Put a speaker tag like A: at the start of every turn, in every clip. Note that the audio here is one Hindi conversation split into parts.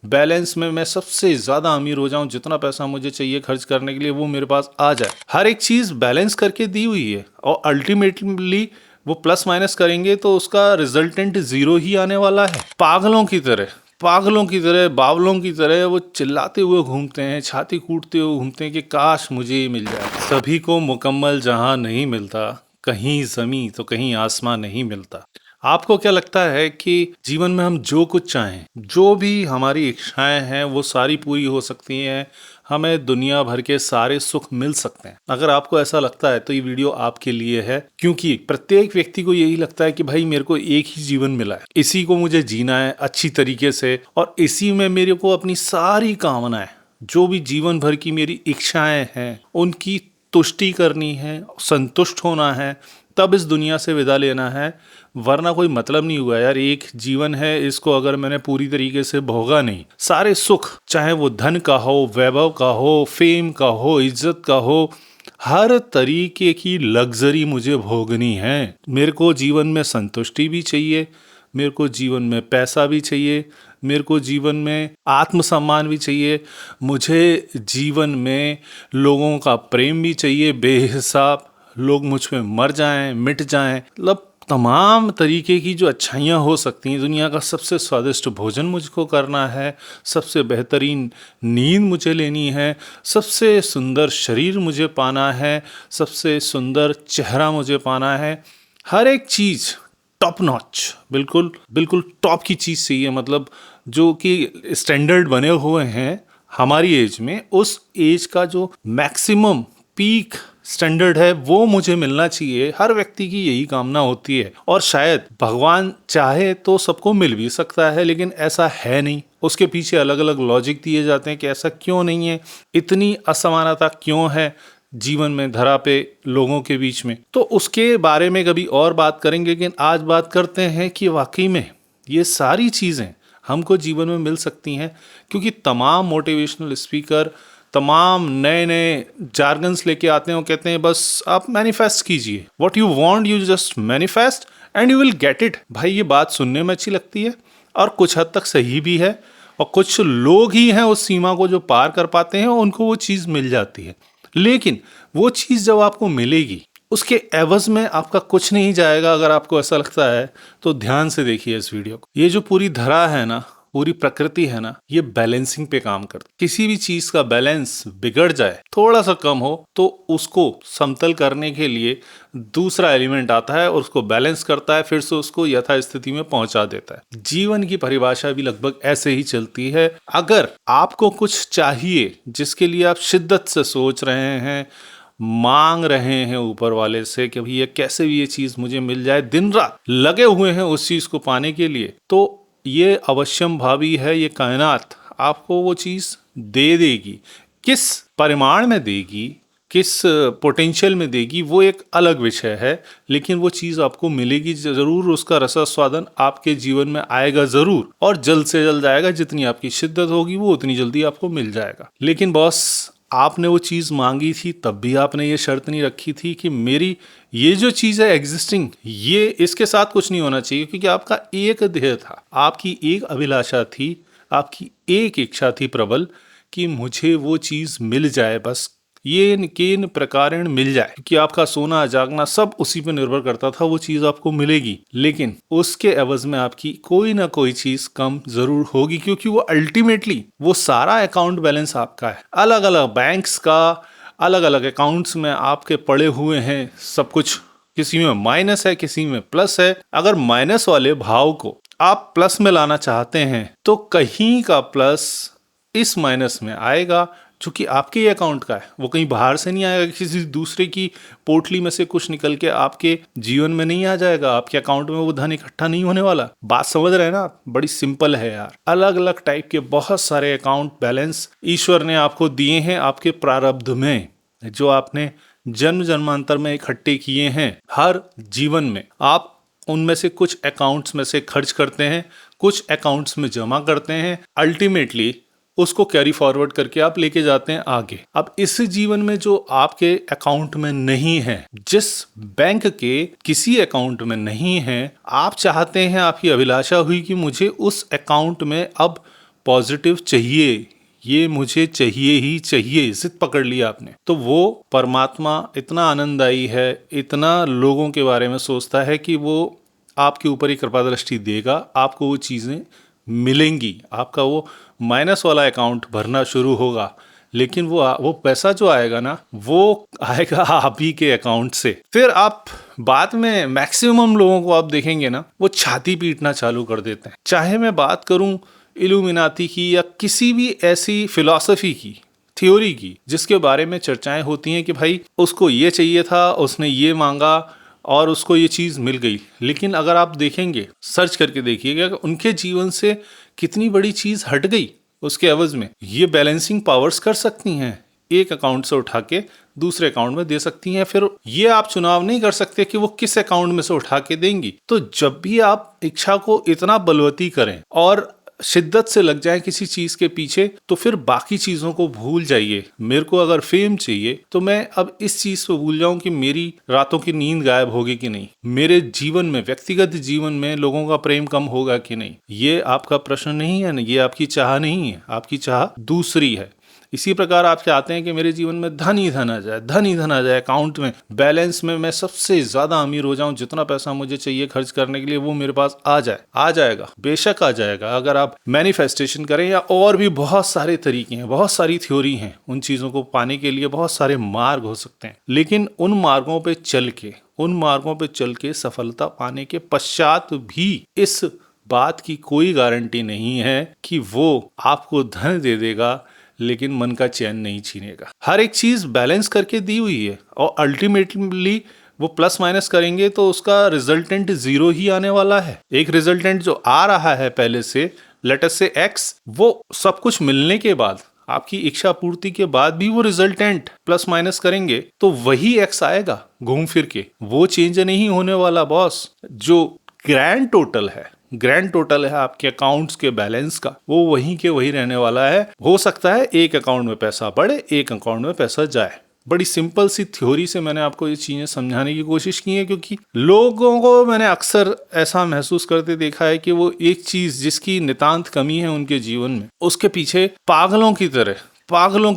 A: बैलेंस में मैं सबसे ज्यादा अमीर हो जाऊं, जितना पैसा मुझे चाहिए खर्च करने के लिए वो मेरे पास आ जाए। हर एक चीज बैलेंस करके दी हुई है और अल्टीमेटली वो प्लस माइनस करेंगे तो उसका रिजल्टेंट जीरो ही आने वाला है। पागलों की तरह बावलों की तरह वो चिल्लाते हुए घूमते हैं, छाती कूटते हुए घूमते हैं कि काश मुझे ये मिल जाए। सभी को मुकम्मल जहां नहीं मिलता, कहीं जमी तो कहीं आसमां नहीं मिलता। आपको क्या लगता है कि जीवन में हम जो कुछ चाहें, जो भी हमारी इच्छाएं हैं, वो सारी पूरी हो सकती हैं, हमें दुनिया भर के सारे सुख मिल सकते हैं? अगर आपको ऐसा लगता है तो ये वीडियो आपके लिए है, क्योंकि प्रत्येक व्यक्ति को यही लगता है कि भाई मेरे को एक ही जीवन मिला है, इसी को मुझे जीना है अच्छी तरीके से, और इसी में मेरे को अपनी सारी कामनाएं, जो भी जीवन भर की मेरी इच्छाएं हैं, उनकी तुष्टि करनी है, संतुष्ट होना है, तब इस दुनिया से विदा लेना है। वरना कोई मतलब नहीं हुआ यार। एक जीवन है, इसको अगर मैंने पूरी तरीके से भोगा नहीं, सारे सुख, चाहे वो धन का हो, वैभव का हो, फेम का हो, इज्जत का हो, हर तरीके की लग्जरी मुझे भोगनी है। मेरे को जीवन में संतुष्टि भी चाहिए, मेरे को जीवन में पैसा भी चाहिए, मेरे को जीवन में आत्मसम्मान भी चाहिए, मुझे जीवन में लोगों का प्रेम भी चाहिए बेहिसाब, लोग मुझ पे मर जाएं, मिट जाएं, मतलब तमाम तरीके की जो अच्छाइयाँ हो सकती हैं। दुनिया का सबसे स्वादिष्ट भोजन मुझको करना है, सबसे बेहतरीन नींद मुझे लेनी है, सबसे सुंदर शरीर मुझे पाना है, सबसे सुंदर चेहरा मुझे पाना है। हर एक चीज़ टॉप नॉच, बिल्कुल बिल्कुल टॉप की चीज़ चाहिए। मतलब जो कि स्टैंडर्ड बने हुए हैं हमारी एज में, उस एज का जो मैक्सिमम पीक स्टैंडर्ड है वो मुझे मिलना चाहिए। हर व्यक्ति की यही कामना होती है, और शायद भगवान चाहे तो सबको मिल भी सकता है, लेकिन ऐसा है नहीं। उसके पीछे अलग अलग लॉजिक दिए जाते हैं कि ऐसा क्यों नहीं है, इतनी असमानता क्यों है जीवन में, धरा पे लोगों के बीच में। तो उसके बारे में कभी और बात करेंगे, लेकिन आज बात करते हैं कि वाकई में ये सारी चीज़ें हमको जीवन में मिल सकती हैं, क्योंकि तमाम मोटिवेशनल स्पीकर तमाम नए नए जार्गन्स लेके आते हैं और कहते हैं बस आप मैनिफेस्ट कीजिए, what you want you just manifest and you will get it. भाई ये बात सुनने में अच्छी लगती है और कुछ हद तक सही भी है, और कुछ लोग ही हैं उस सीमा को जो पार कर पाते हैं और उनको वो चीज़ मिल जाती है। लेकिन वो चीज़ जब आपको मिलेगी, उसके एवज में आपका कुछ नहीं जाएगा। अगर आपको ऐसा लगता है तो ध्यान से देखिए इस वीडियो को। ये जो पूरी धरा है ना, पूरी प्रकृति है ना, ये बैलेंसिंग पे काम करती है। किसी भी चीज का बैलेंस बिगड़ जाए, थोड़ा सा कम हो, तो उसको समतल करने के लिए दूसरा एलिमेंट आता है और उसको बैलेंस करता है, फिर से उसको यथास्थिति में पहुंचा देता है। जीवन की परिभाषा भी लगभग ऐसे ही चलती है। अगर आपको कुछ चाहिए जिसके लिए आप शिद्दत से सोच रहे हैं, मांग रहे हैं ऊपर वाले से कि भैया कैसे भी ये चीज मुझे मिल जाए, दिन रात लगे हुए हैं उस चीज को पाने के लिए, तो ये अवश्यम भावी है, ये कायनात आपको वो चीज दे देगी। किस परिमाण में देगी, किस पोटेंशियल में देगी, वो एक अलग विषय है, लेकिन वो चीज आपको मिलेगी जरूर। उसका रसास्वादन आपके जीवन में आएगा जरूर, और जल्द से जल्द आएगा। जितनी आपकी शिद्दत होगी वो उतनी जल्दी आपको मिल जाएगा। लेकिन बॉस, आपने वो चीज मांगी थी, तब भी आपने ये शर्त नहीं रखी थी कि मेरी ये जो चीज है एग्जिस्टिंग, ये इसके साथ कुछ नहीं होना चाहिए, क्योंकि आपका एक ध्येय था, आपकी एक अभिलाषा थी, आपकी एक इच्छा थी प्रबल कि मुझे वो चीज मिल जाए, बस ये केन प्रकारेण मिल जाए। क्योंकि आपका सोना जागना सब उसी पे निर्भर करता था, वो चीज आपको मिलेगी, लेकिन उसके एवज में आपकी कोई ना कोई चीज कम जरूर होगी, क्योंकि वो अल्टीमेटली वो सारा अकाउंट बैलेंस आपका है। अलग अलग बैंक्स का अलग अलग अकाउंट्स में आपके पड़े हुए हैं सब कुछ, किसी में माइनस है, किसी में प्लस है। अगर माइनस वाले भाव को आप प्लस में लाना चाहते हैं तो कहीं का प्लस इस माइनस में आएगा, जो कि आपके ही अकाउंट का है, वो कहीं बाहर से नहीं आएगा, किसी दूसरे की पोटली में से कुछ निकल के आपके जीवन में नहीं आ जाएगा। आपके अकाउंट में वो धन इकट्ठा नहीं होने वाला। बात समझ रहे हैं ना? बड़ी सिंपल है यार। अलग अलग टाइप के बहुत सारे अकाउंट बैलेंस ईश्वर ने आपको दिए हैं आपके प्रारब्ध में, जो आपने जन्म जन्मांतर में इकट्ठे किए हैं। हर जीवन में आप उनमें से कुछ अकाउंट्स में से खर्च करते हैं, कुछ अकाउंट्स में जमा करते हैं, अल्टीमेटली उसको कैरी फॉरवर्ड करके आप लेके जाते हैं आगे। अब इस जीवन में जो आपके अकाउंट में नहीं है, जिस बैंक के किसी अकाउंट में नहीं है, आप चाहते हैं, आपकी अभिलाषा हुई कि मुझे उस अकाउंट में अब पॉजिटिव चाहिए, ये मुझे चाहिए ही चाहिए, जिद पकड़ लिया आपने, तो वो परमात्मा इतना आनंददायी है, इतना लोगों के बारे में सोचता है कि वो आपके ऊपर ही कृपा दृष्टि देगा, आपको वो चीज़ें मिलेंगी, आपका वो माइनस वाला अकाउंट भरना शुरू होगा, लेकिन वो पैसा जो आएगा ना, वो आएगा आप ही के अकाउंट से। फिर आप बाद में मैक्सिमम लोगों को आप देखेंगे ना, वो छाती पीटना चालू कर देते हैं। चाहे मैं बात करूं इल्यूमिनाती की या किसी भी ऐसी फिलॉसफी की, थ्योरी की, जिसके बारे में चर्चाएं होती हैं कि भाई उसको ये चाहिए था, उसने ये मांगा और उसको ये चीज़ मिल गई, लेकिन अगर आप देखेंगे, सर्च करके देखिएगा कि उनके जीवन से कितनी बड़ी चीज़ हट गई उसके एवज में। ये बैलेंसिंग पावर्स कर सकती हैं, एक अकाउंट से उठा के दूसरे अकाउंट में दे सकती हैं। फिर ये आप चुनाव नहीं कर सकते कि वो किस अकाउंट में से उठा के देंगी। तो जब भी आप इच्छा को इतना बलवती करें और शिद्दत से लग जाए किसी चीज के पीछे, तो फिर बाकी चीजों को भूल जाइए। मेरे को अगर फेम चाहिए तो मैं अब इस चीज को भूल जाऊं कि मेरी रातों की नींद गायब होगी कि नहीं, मेरे जीवन में, व्यक्तिगत जीवन में लोगों का प्रेम कम होगा कि नहीं। ये आपका प्रश्न नहीं है ना, ये आपकी चाह नहीं है, आपकी चाह दूसरी है। इसी प्रकार आप चाहते हैं कि मेरे जीवन में धन ही धन आ जाए, धन ही धन आ जाए, अकाउंट में, बैलेंस में मैं सबसे ज्यादा अमीर हो जाऊं, जितना पैसा मुझे चाहिए खर्च करने के लिए वो मेरे पास आ जाए। आ जाएगा, बेशक आ जाएगा, अगर आप मैनिफेस्टेशन करें, या और भी बहुत सारे तरीके हैं, बहुत सारी थ्योरी हैं। उन चीजों को पाने के लिए बहुत सारे मार्ग हो सकते हैं, लेकिन उन मार्गों पे चल के सफलता पाने के पश्चात भी इस बात की कोई गारंटी नहीं है कि वो आपको धन दे देगा लेकिन मन का चैन नहीं छीनेगा। हर एक चीज बैलेंस करके दी हुई है और अल्टीमेटली वो प्लस माइनस करेंगे तो उसका रिजल्टेंट जीरो ही आने वाला है। एक रिजल्टेंट जो आ रहा है पहले से, लेट अस से एक्स, वो सब कुछ मिलने के बाद, आपकी इच्छा पूर्ति के बाद भी वो रिजल्टेंट प्लस माइनस करेंगे तो वही एक्स आएगा घूम फिर के। वो चेंज नहीं होने वाला बॉस। जो ग्रैंड टोटल है आपके अकाउंट्स के बैलेंस का, वो वहीं के वही रहने वाला है। हो सकता है एक अकाउंट में पैसा बढ़े, एक अकाउंट में पैसा जाए। बड़ी सिंपल सी थ्योरी से मैंने आपको ये चीजें समझाने की कोशिश की है, क्योंकि लोगों को मैंने अक्सर ऐसा महसूस करते देखा है कि वो एक चीज जिसकी नितांत कमी है उनके जीवन में, उसके पीछे पागलों की तरह, बावलों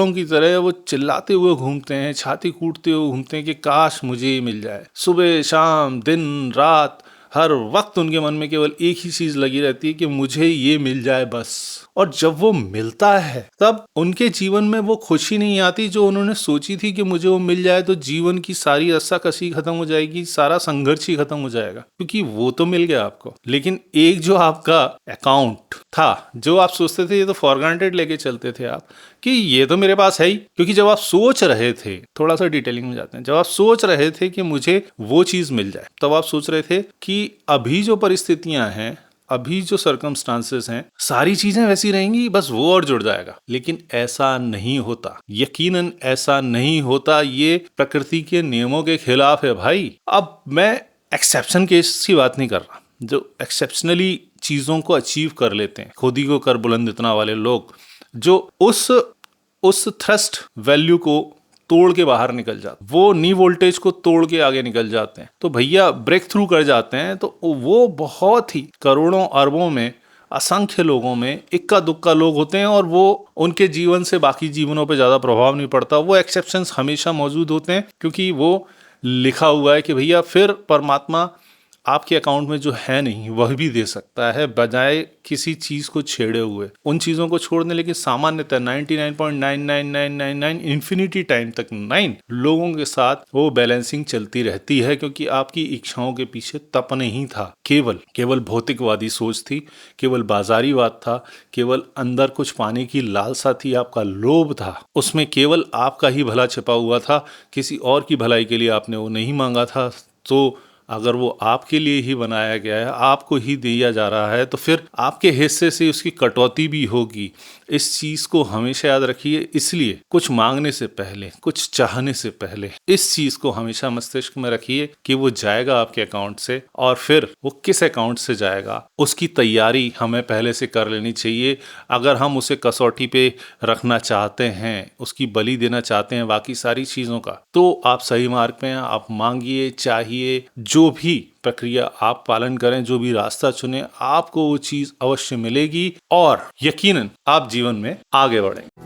A: की तरह वो चिल्लाते हुए घूमते हैं, छाती कूटते हुए घूमते हैं कि काश मुझे ये मिल जाए। सुबह शाम दिन रात हर वक्त उनके मन में केवल एक ही चीज लगी रहती है कि मुझे ये मिल जाए बस। और जब वो मिलता है तब उनके जीवन में वो खुशी नहीं आती जो उन्होंने सोची थी कि मुझे वो मिल जाए तो जीवन की सारी रस्साकसी खत्म हो जाएगी, सारा संघर्ष ही खत्म हो जाएगा, क्योंकि वो तो मिल गया आपको। लेकिन एक जो आपका अकाउंट था, जो आप सोचते थे, ये तो फॉर ग्रांटेड लेके चलते थे आप कि ये तो मेरे पास है ही, क्योंकि जब आप सोच रहे थे, थोड़ा सा डिटेलिंग में जाते हैं, जब आप सोच रहे थे कि मुझे वो चीज मिल जाए, तब आप सोच रहे थे कि अभी जो परिस्थितियां हैं, अभी जो सर्कमस्टांसेस हैं, सारी चीजें वैसी रहेंगी, बस वो और जुड़ जाएगा। लेकिन ऐसा नहीं होता, यकीनन ऐसा नहीं होता। ये प्रकृति के नियमों के खिलाफ है भाई। अब मैं एक्सेप्शन केस की बात नहीं कर रहा, जो एक्सेप्शनली चीजों को अचीव कर लेते हैं, खुद ही को कर बुलंद इतना वाले लोग, जो उस थ्रस्ट वैल्यू को तोड़ के बाहर निकल जाते, वो नी वोल्टेज को तोड़ के आगे निकल जाते हैं, तो भैया ब्रेक थ्रू कर जाते हैं। तो वो बहुत ही करोड़ों अरबों में, असंख्य लोगों में इक्का दुक्का लोग होते हैं, और वो उनके जीवन से बाकी जीवनों पे ज्यादा प्रभाव नहीं पड़ता। वो एक्सेप्शंस हमेशा मौजूद होते हैं, क्योंकि वो लिखा हुआ है कि भैया फिर परमात्मा आपके अकाउंट में जो है नहीं वह भी दे सकता है, बजाय किसी चीज को छेड़े हुए। उन चीजों को छोड़ने, लेकिन सामान्यतः 99.99999 इन्फिनिटी टाइम तक 9 लोगों के साथ वो बैलेंसिंग चलती रहती है, क्योंकि आपकी इच्छाओं के पीछे तप नहीं था, केवल भौतिकवादी सोच थी, केवल बाजारीवाद था, केवल अंदर कुछ पाने की लालसा थी, आपका लोभ था, उसमें केवल आपका ही भला छिपा हुआ था, किसी और की भलाई के लिए आपने वो नहीं मांगा था। तो अगर वो आपके लिए ही बनाया गया है, आपको ही दिया जा रहा है, तो फिर आपके हिस्से से उसकी कटौती भी होगी। इस चीज को हमेशा याद रखिए। इसलिए कुछ मांगने से पहले, कुछ चाहने से पहले इस चीज को हमेशा मस्तिष्क में रखिए कि वो जाएगा आपके अकाउंट से, और फिर वो किस अकाउंट से जाएगा उसकी तैयारी हमें पहले से कर लेनी चाहिए। अगर हम उसे कसौटी पे रखना चाहते हैं, उसकी बलि देना चाहते हैं बाकी सारी चीजों का, तो आप सही मार्ग पे हैं। आप मांगिए, चाहिए, जो भी प्रक्रिया आप पालन करें, जो भी रास्ता चुने, आपको वो चीज अवश्य मिलेगी और यकीनन आप जीवन में आगे बढ़ेंगे।